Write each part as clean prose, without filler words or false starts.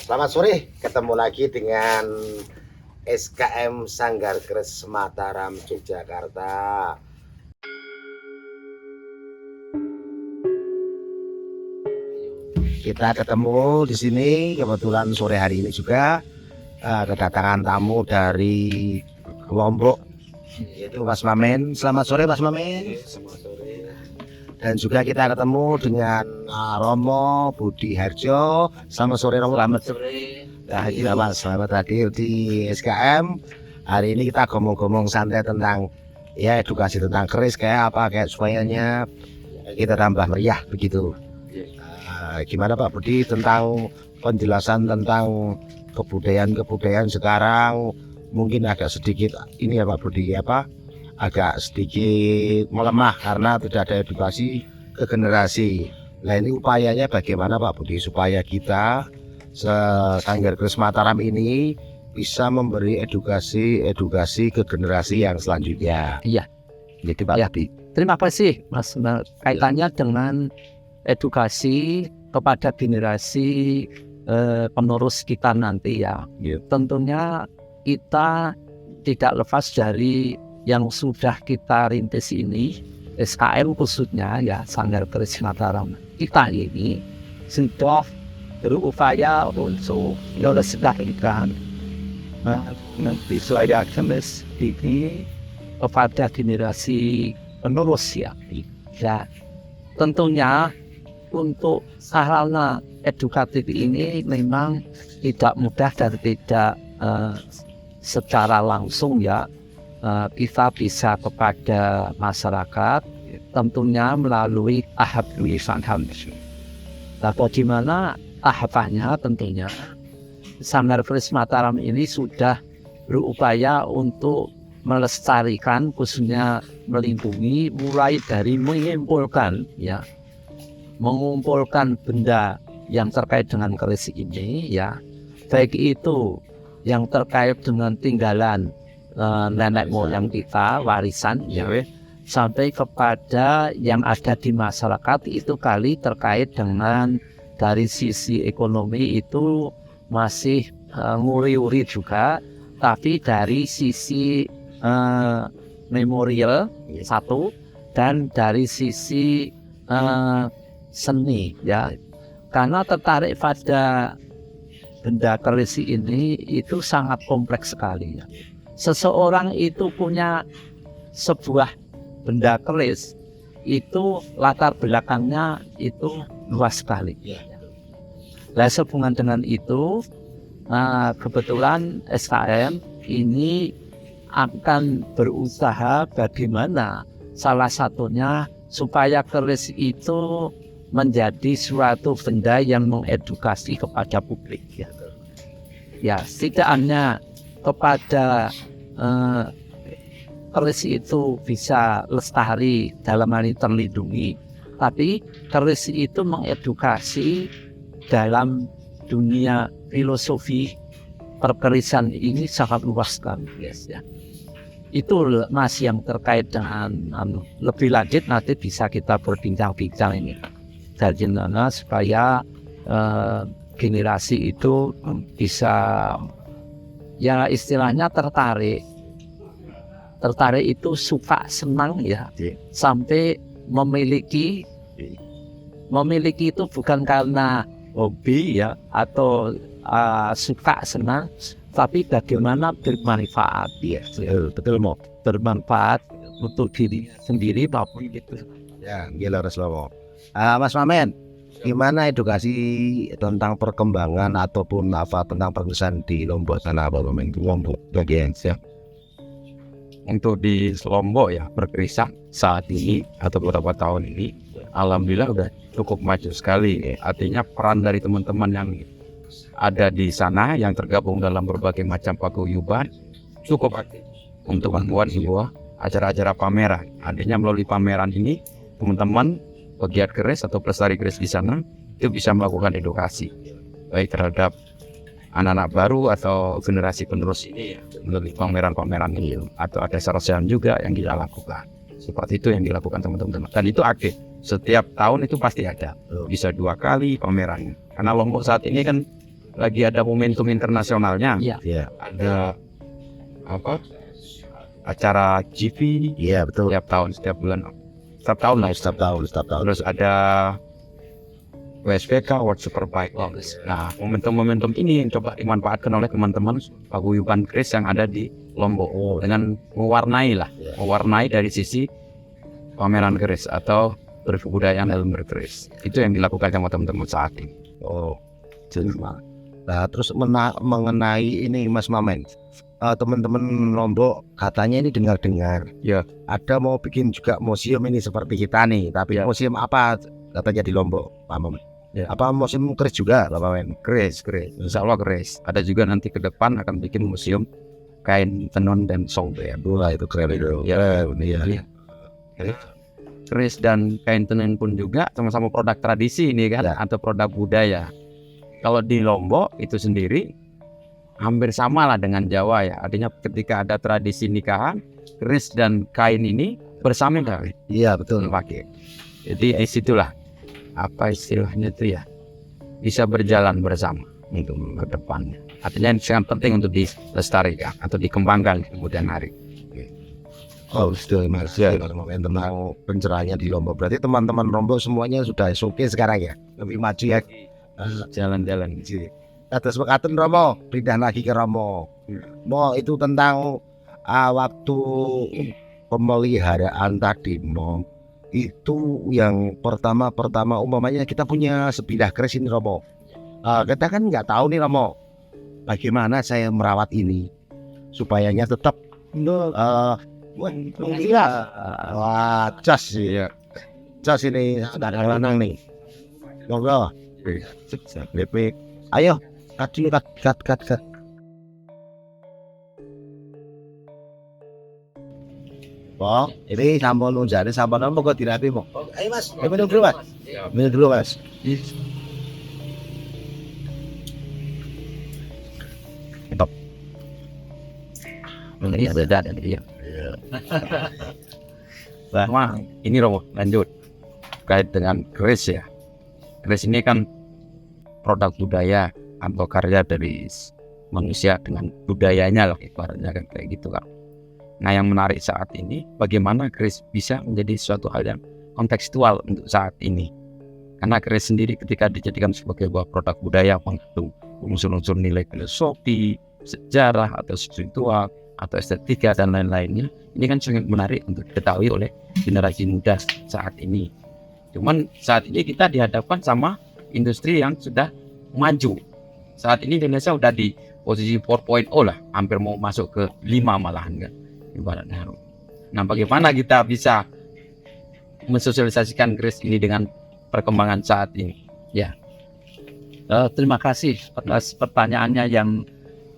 Selamat sore, ketemu lagi dengan SKM Sanggar Keris Mataram, Yogyakarta. Kita ketemu di sini kebetulan sore hari ini juga kedatangan tamu dari Lombok, yaitu Mas Mamen. Selamat sore Mas Mamen. Selamat sore. Dan juga kita ketemu dengan Romo Budi Harjo. Selamat sore Romo. Selamat sore. Nah, ini Mas, selamat hadir di SKM. Hari ini kita ngomong-ngomong santai tentang edukasi tentang keris kayak apa, kayak supayanya kita tambah meriah begitu. Gimana Pak Budi tentang penjelasan tentang kebudayaan sekarang? Mungkin agak sedikit ini ya Pak Budi, agak sedikit melemah karena tidak ada edukasi ke generasi. Nah, ini upayanya bagaimana Pak Budi supaya kita Sanggar Keris Mataram ini bisa memberi edukasi ke generasi yang selanjutnya. Iya, Gitu Pak ya. Budi. Terima kasih Mas. Kaitannya dengan edukasi kepada generasi penerus kita nanti ya. Tentunya kita tidak lepas dari yang sudah kita rintis ini, SKM khususnya ya Sanggar Keris Mataram. Kita ini sudah berupaya untuk melestarikan budaya keris ini kepada generasi penerus ya. Ya, tentunya untuk sarana edukatif ini memang tidak mudah dan tidak secara langsung ya kita bisa kepada masyarakat tentunya melalui tahap tulisan halus. Nah, bagaimana tahapannya? Tentunya Sanggar Keris Mataram ini sudah berupaya untuk melestarikan, khususnya melindungi, mulai dari mengumpulkan benda yang terkait dengan keris ini ya, baik itu yang terkait dengan tinggalan nenek moyang kita, warisan ya, sampai kepada yang ada di masyarakat itu kali terkait dengan dari sisi ekonomi itu masih nguri-uri juga, tapi dari sisi memorial satu dan dari sisi seni ya, karena tertarik pada benda keris ini itu sangat kompleks sekali ya. Seseorang itu punya sebuah benda keris itu latar belakangnya itu luas sekali. Nah, sehubungan dengan itu kebetulan SKM ini akan berusaha bagaimana salah satunya supaya keris itu menjadi suatu benda yang mengedukasi kepada publik ya. Ya, tidak hanya kepada keris itu bisa lestari dalam hal ini terlindungi, tapi keris itu mengedukasi dalam dunia filosofi perkerisan ini sangat luas sekali ya. Itu Mas yang terkait dengan lebih lanjut nanti bisa kita berbincang-bincang ini dari mana supaya generasi itu bisa ya istilahnya tertarik itu suka senang ya, sampai memiliki itu bukan karena hobi ya atau suka senang, tapi bagaimana bermanfaat ya. Betul Mo. Bermanfaat untuk diri sendiri maupun gitu. Ya, gila Rasulullah. Mas Mamen, gimana edukasi tentang perkembangan ataupun tentang perkerisan di Lombok sana Pak Mamen? Lombok bagian ya. Untuk di Lombok ya, perkerisan saat ini atau beberapa tahun ini alhamdulillah udah cukup maju sekali. Artinya peran dari teman-teman yang ada di sana yang tergabung dalam berbagai macam paguyuban cukup aktif untuk membuat sebuah acara-acara pameran. Artinya melalui pameran ini teman-teman pegiat keris atau pelestari keris di sana itu bisa melakukan edukasi baik terhadap anak-anak baru atau generasi penerus ini melalui pameran-pameran ini, atau ada serasian juga yang kita lakukan. Seperti itu yang dilakukan teman-teman, dan itu aktif setiap tahun, itu pasti ada, bisa 2 kali pamerannya. Karena Lombok saat ini kan lagi ada momentum internasionalnya. Iya. Iya. Ada apa? Acara GP Iya, betul. setiap tahun, setiap bulan, setiap tahun lah. Setiap tahun. Terus ada WSBK World Superbike. Nah, momentum-momentum ini yang coba dimanfaatkan oleh teman-teman paguyuban Kris yang ada di Lombok dengan mewarnai dari sisi pameran Kris atau kebudayaan dalam berkeris. Itu yang dilakukan sama teman-teman saat ini. Oh, jelas. Nah, terus mengenai ini Mas Mamen, teman-teman Lombok katanya ini dengar-dengar, Ya. ada mau bikin juga museum ini seperti kita nih, tapi museum apa katanya di Lombok, Pak Mamen? Ya. Apa museum keris juga, Pak Mamen? Kris. Insya Allah Kris. Ada juga nanti ke depan akan bikin museum kain tenun dan songbe. Wah, itu keren itu. Ya. Iya. Kris dan kain tenun pun juga sama-sama produk tradisi ini kan, Ya. atau produk budaya. Kalau di Lombok itu sendiri hampir sama lah dengan Jawa ya. Artinya ketika ada tradisi nikahan, kris dan kain ini bersama dari Iya, betul. pakai. Jadi disitulah apa istilahnya itu ya, bisa berjalan bersama untuk ke depannya. Artinya ini sangat penting untuk dilestarikan atau dikembangkan di kemudian hari. Oh, sudah Mas. Ya, Mas Mamen tentang pencerahannya di Lombok. Berarti teman-teman Lombok semuanya sudah oke sekarang ya? Lebih maju ya. Jalan-jalan. Atas mekaten Romo, pindah lagi ke Romo. Mo itu tentang waktu pemeliharaan tadi, Mo. Itu yang pertama umpamanya kita punya sebilah keris ini, Romo. Kita kan nggak tahu nih, Romo, bagaimana saya merawat ini supayanya tetap wah, cas sih. Iya. Cas ini sudah ada lanang nih. Monggo. BP. Ayo, cut. Bang, ini sampel nunjane sampel nopo kok dirapi, Bang. Ayo Mas, minum dulu Mas. Minum dulu Mas. Top. Ini beda dan dia. Wah, ini Romo, lanjut kait dengan keris ya. Keris ini kan produk budaya atau karya dari manusia dengan budayanya lah, ibaratnya kan kayak gitu kan. Nah, yang menarik saat ini bagaimana keris bisa menjadi suatu hal yang kontekstual untuk saat ini. Karena keris sendiri ketika dijadikan sebagai sebuah produk budaya mengandung unsur-unsur nilai filosofi, sejarah atau spiritual atau estetika dan lain-lainnya, ini kan sangat menarik untuk diketahui oleh generasi muda saat ini. Cuman saat ini kita dihadapkan sama industri yang sudah maju. Saat ini Indonesia sudah di posisi 4.0 lah, hampir mau masuk ke 5 malahan kan, ibaratnya. Nah, bagaimana kita bisa mensosialisasikan keris ini dengan perkembangan saat ini? Ya. Terima kasih atas pertanyaannya yang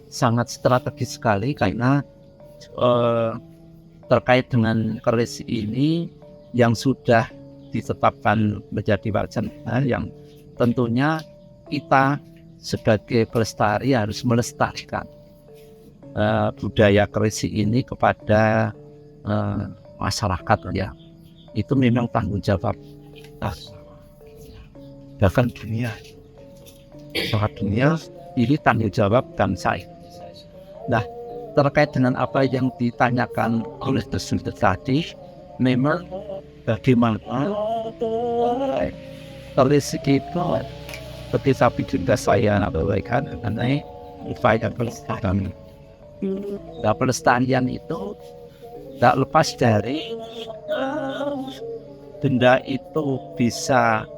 sangat strategis sekali, karena terkait dengan keris ini yang sudah ditetapkan menjadi warisan yang tentunya kita sebagai pelestari harus melestarikan budaya keris ini kepada masyarakat ya. Itu memang tanggung jawab bahkan dunia ini tanggung jawab bangsa. Nah, terkait dengan apa yang ditanyakan oleh tersebut tadi, memang bagaimana keris itu seperti sapi juga saya abaikan mengenai upaya pelestarian. Nah, pelestarian itu tak lepas dari benda itu bisa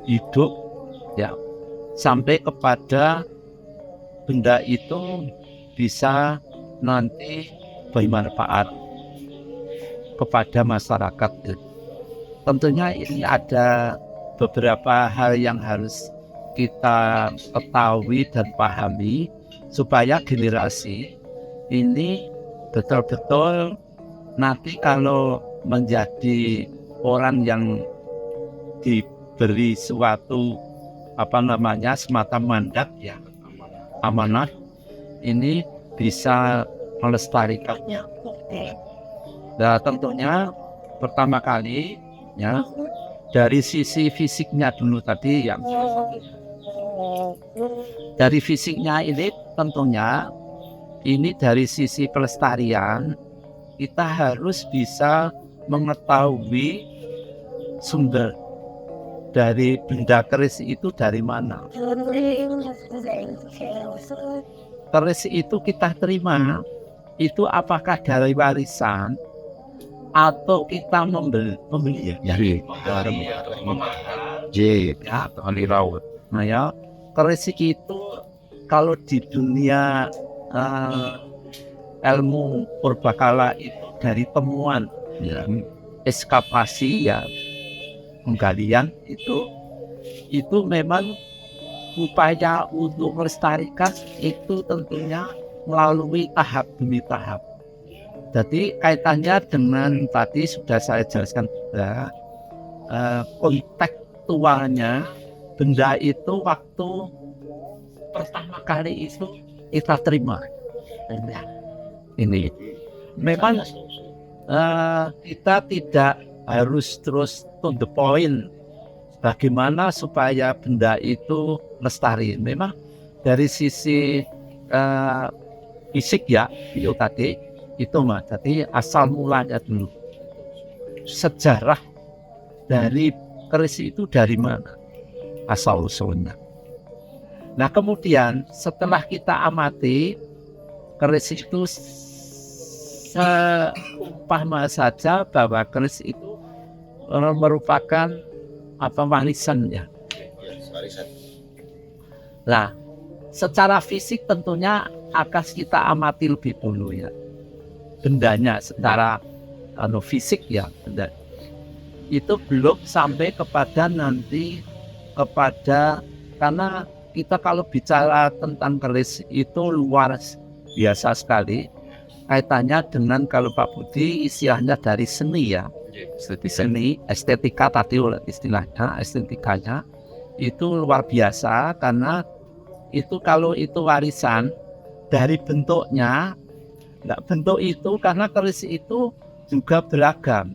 hidup ya, sampai kepada benda itu bisa nanti bermanfaat kepada masyarakat. Tentunya ini ada beberapa hal yang harus kita ketahui dan pahami supaya generasi ini betul-betul nanti kalau menjadi orang yang diberi suatu semacam mandat ya, amanat, ini bisa melestarikannya. Nah, tentunya pertama kali ya dari sisi fisiknya dulu tadi yang dari fisiknya ini tentunya ini dari sisi pelestarian kita harus bisa mengetahui sumber dari benda keris itu dari mana. Keris itu kita terima itu apakah dari warisan atau kita membeli ya? Ya, Ahli laut. nah ya, keris itu kalau di dunia ilmu purbakala itu dari temuan ya, ekskavasi ya, penggalian itu memang upaya untuk melestarikan itu tentunya melalui tahap demi tahap. Jadi kaitannya dengan tadi sudah saya jelaskan juga kontekstualnya benda itu waktu pertama kali itu kita terima. Ini memang kita tidak harus terus to the point bagaimana supaya benda itu lestari. Memang dari sisi fisik ya itu tadi itu mas, jadi asal mulanya dulu sejarah dari keris itu dari mana asal usulnya. Nah kemudian setelah kita amati keris itu seumpama saja bahwa keris itu merupakan apa warisan ya. Nah secara fisik tentunya akan kita amati lebih dulu ya bendanya secara fisik ya benda. Itu belum sampai kepada nanti kepada karena kita kalau bicara tentang keris itu luar biasa sekali kaitannya dengan kalau Pak Budi istilahnya dari seni ya, seni estetika tadi istilahnya estetikanya itu luar biasa karena itu kalau itu warisan dari bentuknya. Nah, bentuk itu karena keris itu juga beragam.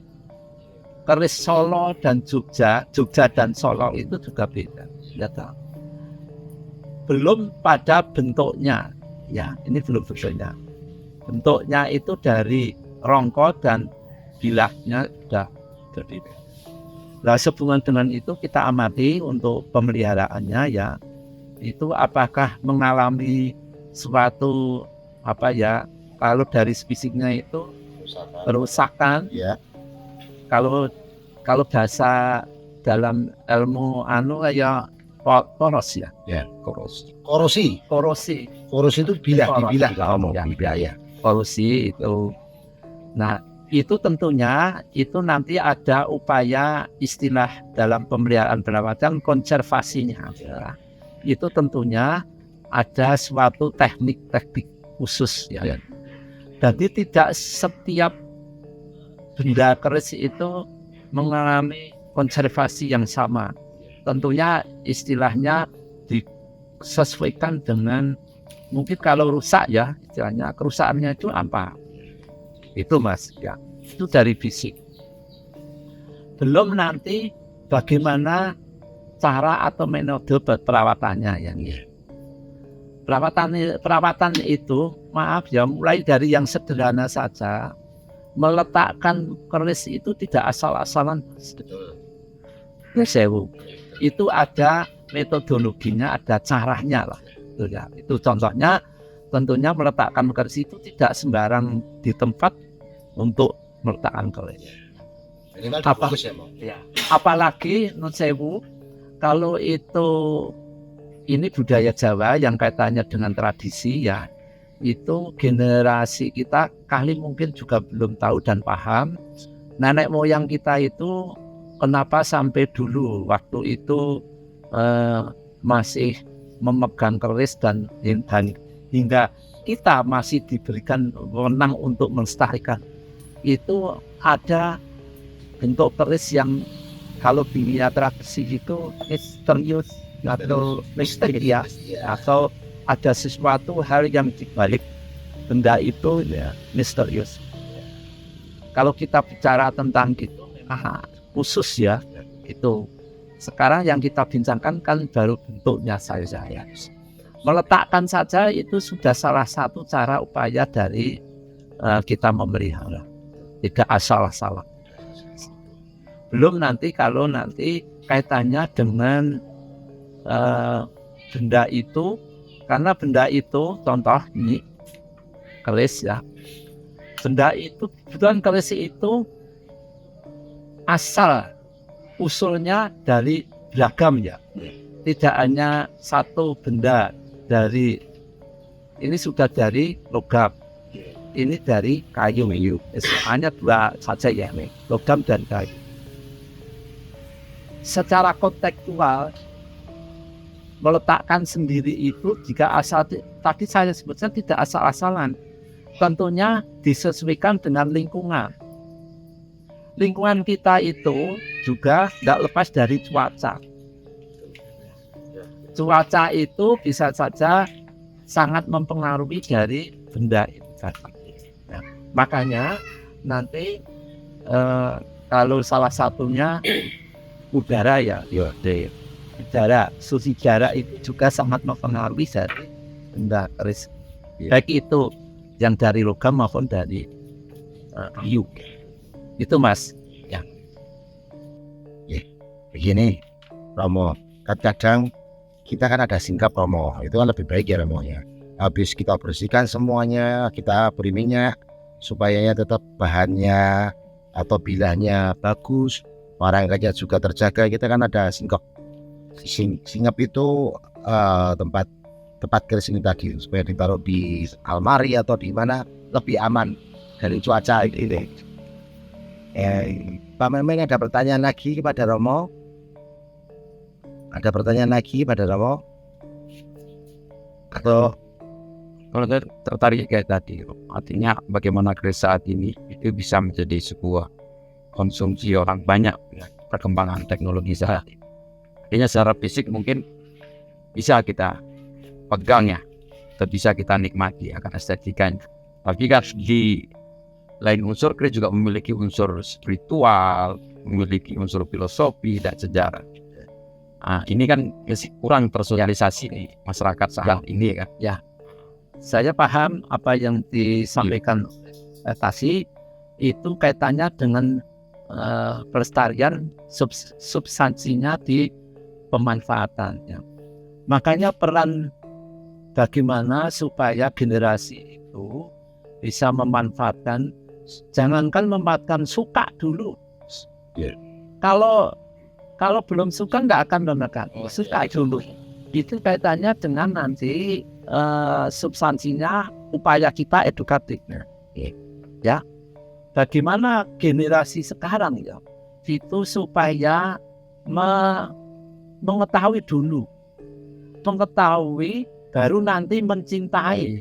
Keris Solo dan Jogja dan Solo itu juga beda. Ya, belum pada bentuknya, ya ini belum bentuknya. Bentuknya itu dari rongko dan bilahnya sudah berbeda. Nah, sehubungan dengan itu kita amati untuk pemeliharaannya ya, itu apakah mengalami suatu apa ya? Kalau dari fisiknya itu kerusakan, ya. Kalau bahasa dalam ilmu ya koros ya, korosi itu bilah ya. Korosi itu. Nah itu tentunya itu nanti ada upaya istilah dalam pemeliharaan perawatan konservasinya. Ya. Itu tentunya ada suatu teknik khusus ya. Jadi tidak setiap benda keris itu mengalami konservasi yang sama. Tentunya istilahnya disesuaikan dengan mungkin kalau rusak ya istilahnya kerusakannya itu apa? Itu mas ya. Itu dari fisik. Belum nanti bagaimana cara atau metode perawatannya yang ini. Perawatan itu maaf ya mulai dari yang sederhana saja meletakkan keris itu tidak asal-asalan sewu itu ada metodologinya ada caranya lah itu contohnya tentunya meletakkan keris itu tidak sembarang di tempat untuk meletakkan keris apalagi non sewu kalau itu ini budaya Jawa yang kaitannya dengan tradisi ya itu generasi kita kali mungkin juga belum tahu dan paham nenek moyang kita itu kenapa sampai dulu waktu itu masih memegang keris dan hingga kita masih diberikan wewenang untuk melestarikan itu ada bentuk keris yang kalau dunia tradisi itu misterius atau misteri ya atau ada sesuatu hal yang dibalik benda itu ya misterius. Kalau kita bicara tentang itu khusus ya Itu. Sekarang yang kita bincangkan kan baru bentuknya saja ya. Meletakkan saja itu sudah salah satu cara upaya dari kita memelihara. Tidak asal-asalan. Belum nanti kalau nanti kaitannya dengan benda itu, karena benda itu contoh ini keris ya. Benda itu, kebetulan keris itu asal usulnya dari beragam ya, tidak hanya satu benda dari ini sudah dari logam, ini dari kayu, hanya dua saja ya, logam dan kayu. Secara kontekstual meletakkan sendiri itu jika asal tadi saya sebutkan tidak asal-asalan, tentunya disesuaikan dengan lingkungan. Lingkungan kita itu juga tidak lepas dari cuaca. Cuaca itu bisa saja sangat mempengaruhi dari benda itu. Nah, makanya nanti kalau salah satunya udara ya, udara, suhu udara itu juga sangat mempengaruhi dari benda keris. Baik itu yang dari logam maupun dari kayu. Itu Mas. Ya. Begini, Romo. Kadang kita kan ada singkap Romo. Itu kan lebih baik ya Romo ya. Habis kita bersihkan semuanya, kita beri minyak supaya tetap bahannya atau bilahnya bagus, warnanya juga terjaga. Kita kan ada singkap. Singkap itu tempat keris ini tadi supaya ditaruh di almari atau di mana lebih aman dari cuaca ini. Pak Memeng ada pertanyaan lagi kepada Romo? Ada pertanyaan lagi pada Romo? Atau Kalau saya tertarik kayak tadi, artinya bagaimana keris saat ini itu bisa menjadi sebuah konsumsi orang banyak ya, perkembangan teknologi saat ini. Artinya secara fisik mungkin bisa kita pegang ya, atau bisa kita nikmati akan estetikanya. Tapi kan di lain unsur keris juga memiliki unsur spiritual, memiliki unsur filosofi dan sejarah. Nah, ini kan kurang tersosialisasi di masyarakat saat ini kan. Ya, saya paham apa yang disampaikan tadi itu kaitannya dengan pelestarian substansinya di pemanfaatannya. Makanya peran bagaimana supaya generasi itu bisa memanfaatkan, jangankan memanfaatkan, suka dulu. Kalau belum suka nggak akan menekan, suka dulu. Itu kaitannya dengan nanti substansinya upaya kita edukatif. Ya, bagaimana generasi sekarang ya itu supaya mengetahui dulu, mengetahui baru nanti mencintai.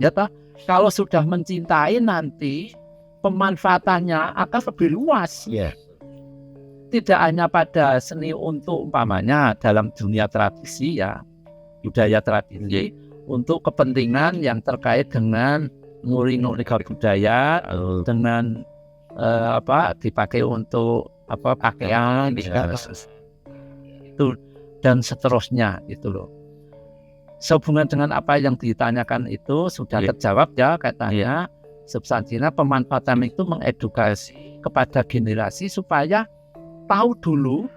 Ya toh, kalau sudah mencintai nanti pemanfaatannya akan lebih luas. Tidak hanya pada seni untuk umpamanya dalam dunia tradisi ya, budaya tradisi, untuk kepentingan yang terkait dengan nguri-nguri budaya, dengan dipakai untuk pakaian itu dan seterusnya itu loh. Sehubungan dengan apa yang ditanyakan itu sudah terjawab ya, katanya substansinya pemanfaatan itu mengedukasi kepada generasi supaya tahu dulu,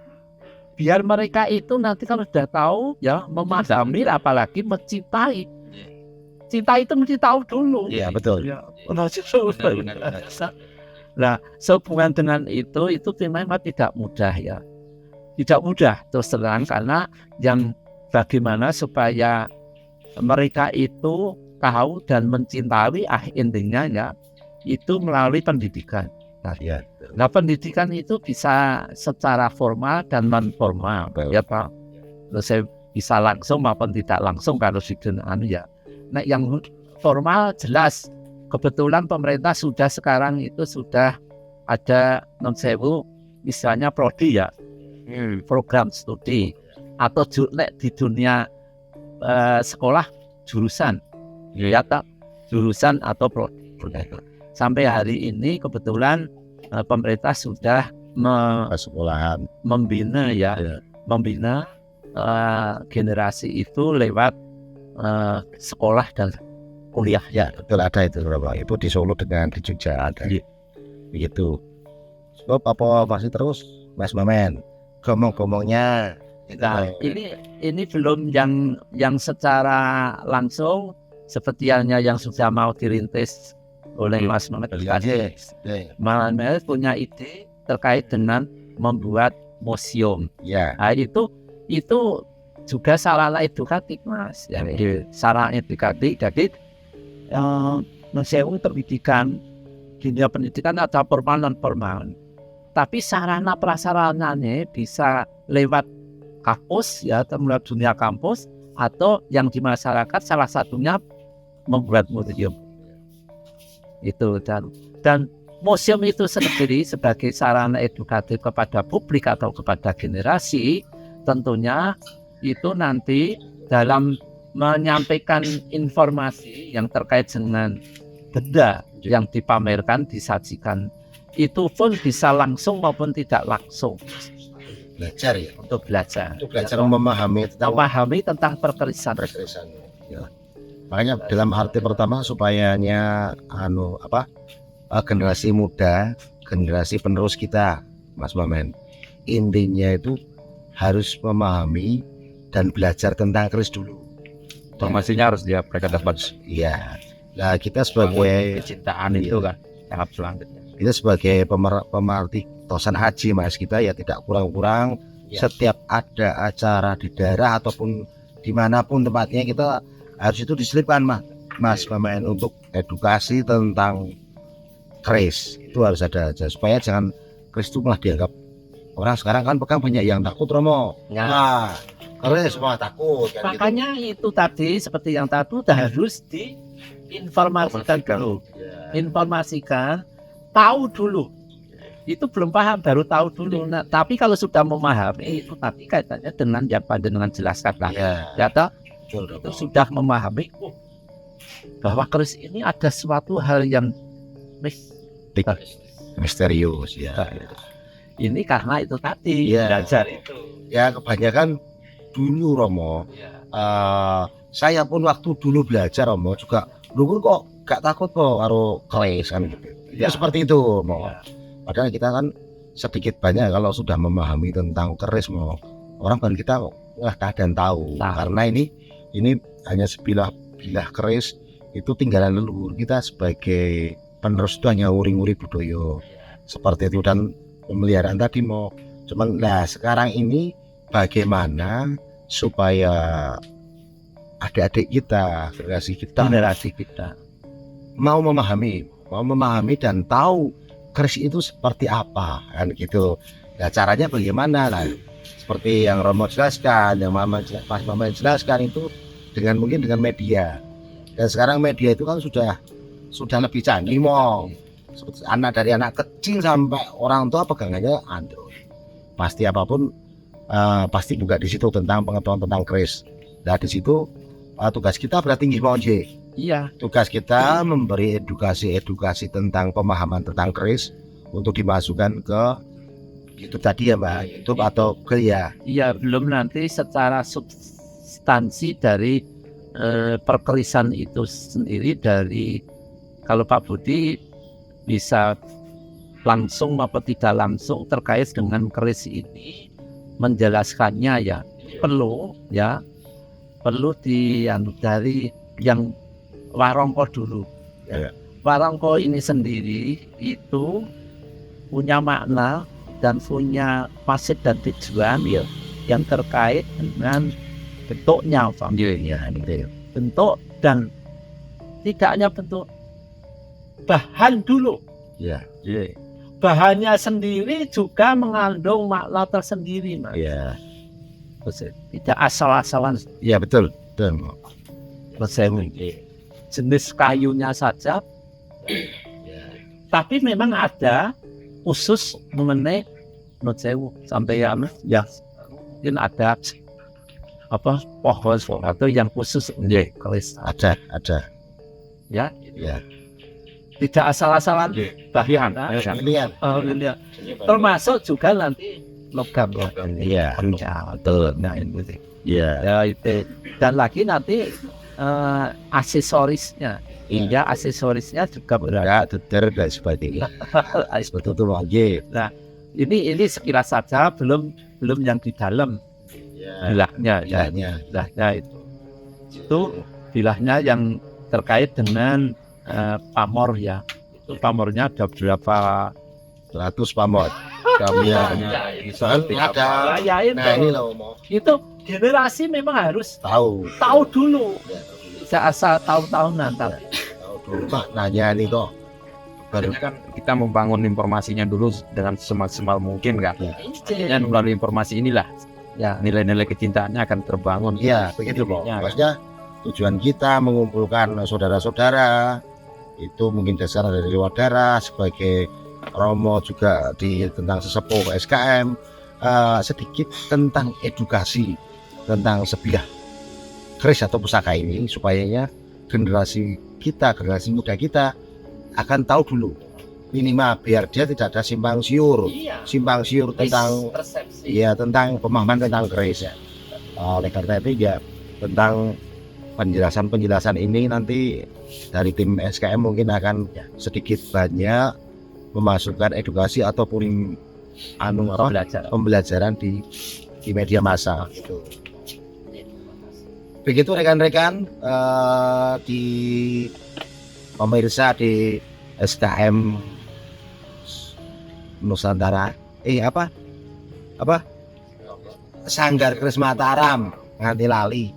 biar mereka itu nanti kalau sudah tahu ya memahami, apalagi mencintai. Cinta itu mesti tahu dulu. Iya betul. Ya. Nah, sehubungan dengan itu memang tidak mudah ya. Tidak mudah terus terang, karena yang bagaimana supaya mereka itu tahu dan mencintai intinya ya itu melalui pendidikan. Nah, pendidikan itu bisa secara formal dan non formal ya Pak. Saya bisa langsung maupun tidak langsung kalau sudah ya. Nah, yang formal jelas kebetulan pemerintah sudah sekarang itu sudah ada non-sewu misalnya prodi ya, program studi atau di dunia sekolah jurusan ya tak, jurusan atau prodi. Sampai hari ini kebetulan pemerintah sudah sekolahan. membina ya, membina generasi itu lewat sekolah dan kuliah ya. Betul, ada itu Romo. Itu di Solo dengan di Jogja ada. Iya. Begitu. Sebab apa masih terus Mas Mamen ngomong-ngomongnya Nah, ini belum yang secara langsung seperti yang sudah mau dirintis oleh Mas Mamet tadi. Mas Mamet punya ide terkait dengan membuat museum. Ya. Nah, itu juga sarana edukatif, Mas. Jadi sarana edukatif. Jadi museum pendidikan, dunia pendidikan atau formal non formal. Tapi sarana prasarananya bisa lewat kampus ya, atau melalui dunia kampus, atau yang di masyarakat salah satunya membuat museum. Itu dan museum itu sendiri sebagai sarana edukatif kepada publik atau kepada generasi, tentunya itu nanti dalam menyampaikan informasi yang terkait dengan benda yang dipamerkan, disajikan, itu pun bisa langsung maupun tidak langsung Belajar ya. untuk belajar. Untuk belajar memahami tentang perkerisan. Ya. Makanya dalam arti pertama supayanya generasi muda, generasi penerus kita, Mas Mamen, intinya itu harus memahami dan belajar tentang keris dulu. Informasinya harus mereka dapat. Iya. Nah, kita sebagai kecintaan itu kan tahap selanjutnya. Kita sebagai pemerhati tosan haji, Mas, kita ya tidak kurang-kurang setiap ada acara di daerah ataupun dimanapun tempatnya, kita harus itu diselipkan, Mas Mamen, untuk edukasi tentang keris. Itu harus ada aja supaya jangan keris itu malah dianggap orang sekarang kan pegang banyak yang takut, Romo. Ya. Nah, keris semua takut kan, makanya gitu. itu tadi seperti yang tadi harus diinformasikan dulu. Informasikan, tahu dulu. Itu belum paham, baru tahu dulu. Nah, tapi kalau sudah memahami itu tadi kaitannya dengan yang panjenengan jelaskan lah. Ya, itu sudah memahami bahwa keris ini ada suatu hal yang misterius ya. Ini karena itu tadi belajar itu. Ya kebanyakan dulu, Romo. Saya pun waktu dulu belajar, Romo, juga dulu kok gak takut kok karo keris kan gitu. Ya seperti itu, Romo. Padahal kita kan sedikit banyak kalau sudah memahami tentang keris, orang kan kita kadang tahu. Karena ini hanya sebilah keris itu tinggalan leluhur kita, sebagai penerus itu hanya uri-uri budaya seperti itu dan pemeliharaan tadi cuman sekarang ini bagaimana supaya adik-adik kita, generasi kita mau memahami dan tahu keris itu seperti apa kan gitu. Nah, caranya bagaimana lah, seperti yang Romo jelaskan, yang Mas Mama jelaskan, itu mungkin dengan media. Dan sekarang media itu kan sudah lebih canggih, seperti dari anak kecil sampai orang tua pegangannya Android. Pasti apapun pasti buka di situ tentang pengetahuan tentang keris. Nah, di situ tugas kita berarti nggih. Iya. Tugas kita memberi edukasi tentang pemahaman tentang keris untuk dimasukkan ke itu tadi ya, Mbak, YouTube atau ya. Iya, belum nanti secara substansi dari perkerisan itu sendiri, dari kalau Pak Budi bisa langsung maupun tidak langsung terkait dengan keris ini menjelaskannya ya perlu dari yang warongko dulu. Ya. Warongko ini sendiri itu punya makna dan punya maksud dan tujuan yang terkait dengan bentuknya, bentuk, dan tidak hanya bentuk, bahan dulu. Ya. Bahannya sendiri juga mengandung makna tersendiri, Mas. Ya. Tidak asal-asalan. Ya, betul. Jenis kayunya saja, tapi memang ada khusus mengenai sampai ya mungkin ada pohon atau yang khusus keris. Ada Ya. tidak asal-asalan Bagian. Nah, Lihat. iya. Termasuk juga nanti logam ya. Iya. Ya, betul. Nah, itu sih. Iya. Ya itu. Dan lagi nanti aksesorisnya. Iya, aksesorisnya juga berada. Ya, deter dan sebagainya. Betul lagi. Ini sekilas saja, belum yang di dalam bilahnya ya. Bilahnya itu bilahnya yang terkait dengan pamor ya. Itu pamornya ada berapa 100 pamor. Kami ada. rayain Nah, tuh. ini loh mau Itu generasi memang harus tahu. tahu dulu. Asal tahu-tahunan tapi Tahu dulu maknanya ini kok. Baru Kan kita membangun informasinya dulu dengan semaksimal mungkin kan. Dan melalui informasi inilah ya nilai-nilai kecintaannya akan terbangun. iya, begitu loh. Ya, Maksudnya tujuan kita mengumpulkan saudara-saudara itu mungkin dasar dari luar daerah sebagai Romo juga di tentang sesepuh SKM, sedikit tentang edukasi tentang sebilah keris atau pusaka ini supaya generasi muda kita akan tahu dulu minimal biar dia tidak ada simpang siur tentang persepsi. ya tentang pemahaman tentang keris ya. Oleh karena itu ya tentang penjelasan ini nanti dari tim SKM mungkin akan sedikit banyak memasukkan edukasi ataupun pembelajaran di media massa gitu. Begitu rekan-rekan di pemirsa di SKM Nusantara apa Sanggar Keris Mataram nganti lali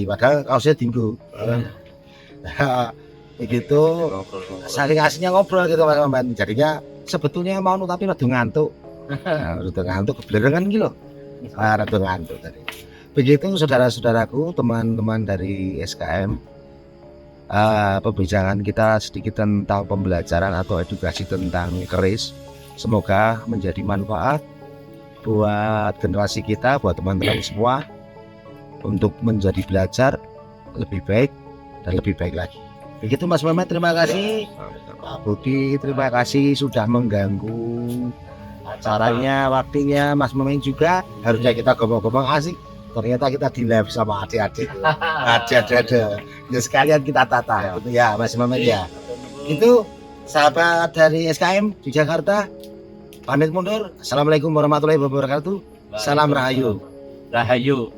padahal kaosnya tinggu begitu saking aslinya ngobrol gitu Mas Maman, jadinya sebetulnya mau tapi rada ngantuk kebelerengan gitu loh, rada ngantuk tadi. Begitu saudara-saudaraku, teman-teman dari SKM, pembicaraan kita sedikit tentang pembelajaran atau edukasi tentang keris. Semoga menjadi manfaat buat generasi kita, buat teman-teman semua untuk menjadi belajar lebih baik dan lebih baik lagi. Begitu Mas Mehmet, terima kasih. Pak Budi, terima kasih sudah mengganggu acaranya, waktunya. Mas Mehmet juga harusnya kita ngomong-ngomong asik. Ternyata kita di live sama adik-adik. Ada. Ya sekalian kita tata. Gitu ya Mas Mehmet ya. Itu sahabat dari SKM di Jakarta. Pamit mundur. Assalamualaikum warahmatullahi wabarakatuh. Salam Rahayu. Rahayu.